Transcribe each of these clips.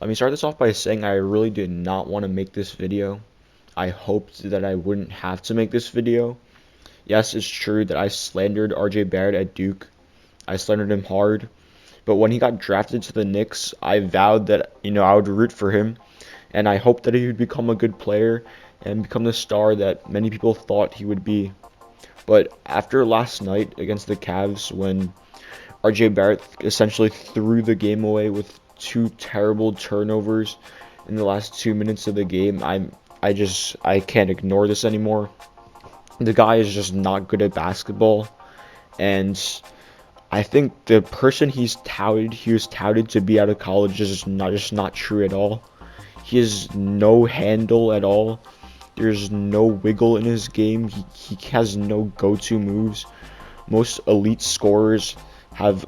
Let me start this off by saying I really did not want to make this video. I hoped that I wouldn't have to make this video. Yes, it's true that I slandered RJ Barrett at Duke. I slandered him hard. But when he got drafted to the Knicks, I vowed that, I would root for him. And I hoped that he would become a good player and become the star that many people thought he would be. But after last night against the Cavs, when RJ Barrett essentially threw the game away with two terrible turnovers in the last 2 minutes of the game, I can't ignore this anymore. The guy is just not good at basketball, and I think the person he was touted to be out of college is just not true at all. He has no handle at all. There's no wiggle in his game. He has no go-to moves. Most elite scorers have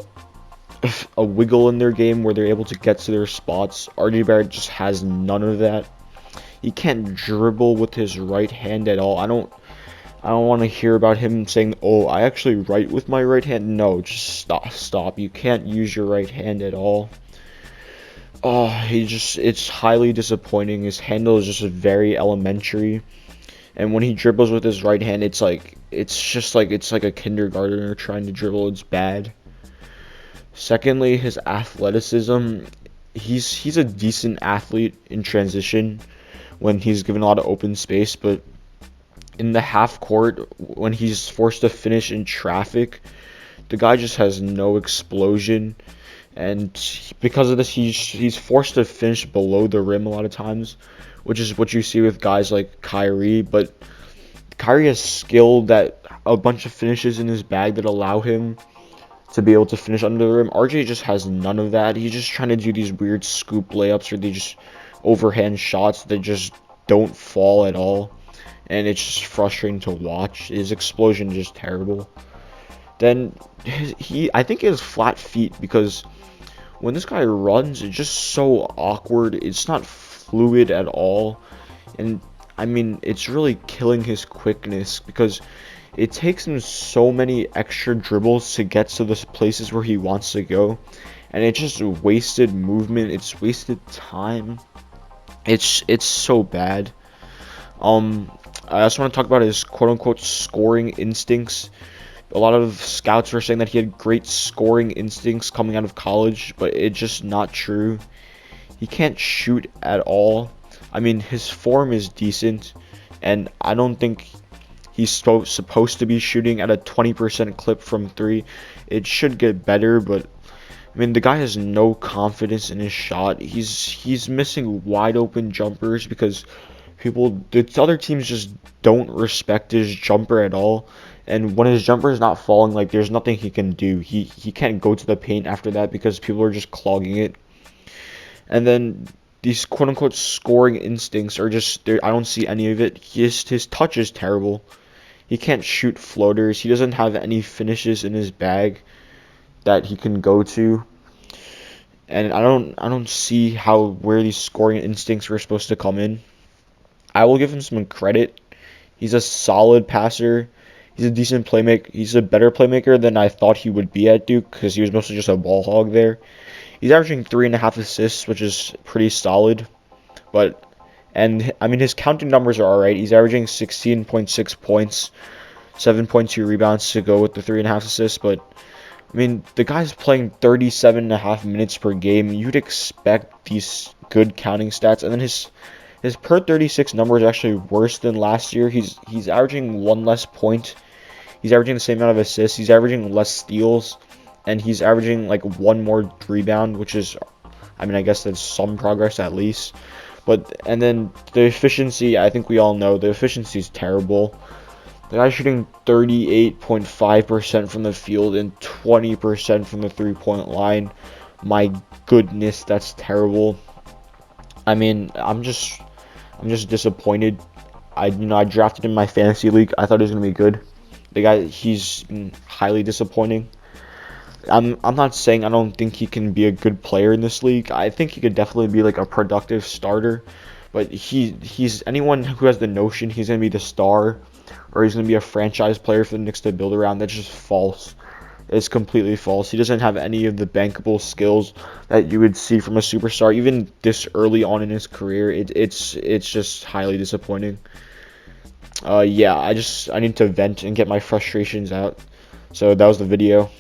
a wiggle in their game where they're able to get to their spots. RJ Barrett just has none of that. He can't dribble with his right hand at all. I don't want to hear about him saying, "Oh, I actually write with my right hand." No, just stop. You can't use your right hand at all. Oh, it's highly disappointing. His handle is just very elementary. And when he dribbles with his right hand, it's like a kindergartner trying to dribble. It's bad. Secondly, his athleticism. He's a decent athlete in transition when he's given a lot of open space, but in the half court when he's forced to finish in traffic, the guy just has no explosion, and because of this, he's forced to finish below the rim a lot of times, which is what you see with guys like Kyrie. But Kyrie has skill that a bunch of finishes in his bag that allow him to be able to finish under the rim. RJ just has none of that. He's just trying to do these weird scoop layups or they just overhand shots that just don't fall at all. And it's just frustrating to watch. His explosion is just terrible. Then I think he has flat feet because when this guy runs, it's just so awkward. It's not fluid at all. And I mean, it's really killing his quickness because it takes him so many extra dribbles to get to the places where he wants to go, and it's just wasted movement. It's wasted time. It's so bad. I also want to talk about his quote unquote scoring instincts. A lot of scouts were saying that he had great scoring instincts coming out of college, but it's just not true. He can't shoot at all. I mean, his form is decent, and I don't think he's supposed to be shooting at a 20% clip from three. It should get better, but I mean, the guy has no confidence in his shot. He's missing wide open jumpers because the other teams just don't respect his jumper at all. And when his jumper is not falling, like there's nothing he can do. He can't go to the paint after that because people are just clogging it. And then these quote unquote scoring instincts are just there. I don't see any of it. His touch is terrible. He can't shoot floaters. He doesn't have any finishes in his bag that he can go to. And I don't see where these scoring instincts were supposed to come in. I will give him some credit. He's a solid passer. He's a decent playmaker. He's a better playmaker than I thought he would be at Duke because he was mostly just a ball hog there. He's averaging 3.5 assists, which is pretty solid. And I mean, his counting numbers are alright. He's averaging 16.6 points, 7.2 rebounds to go with the 3.5 assists. But I mean, the guy's playing 37.5 minutes per game. You'd expect these good counting stats, and then his per 36 number is actually worse than last year. He's averaging one less point. He's averaging the same amount of assists. He's averaging less steals, and he's averaging like one more rebound, which is, I mean, I guess that's some progress at least. And then the efficiency, I think we all know the efficiency is terrible. The guy's shooting 38.5% from the field and 20% from the three-point line. My goodness, that's terrible. I mean, I'm just disappointed. I drafted him in my fantasy league. I thought he was gonna be good. The guy, he's highly disappointing. I'm not saying I don't think he can be a good player in this league. I think he could definitely be like a productive starter. But he's anyone who has the notion he's gonna be the star or he's gonna be a franchise player for the Knicks to build around. That's just false. is completely false. He doesn't have any of the bankable skills that you would see from a superstar, even this early on in his career. It's just highly disappointing. Yeah, I need to vent and get my frustrations out. So that was the video.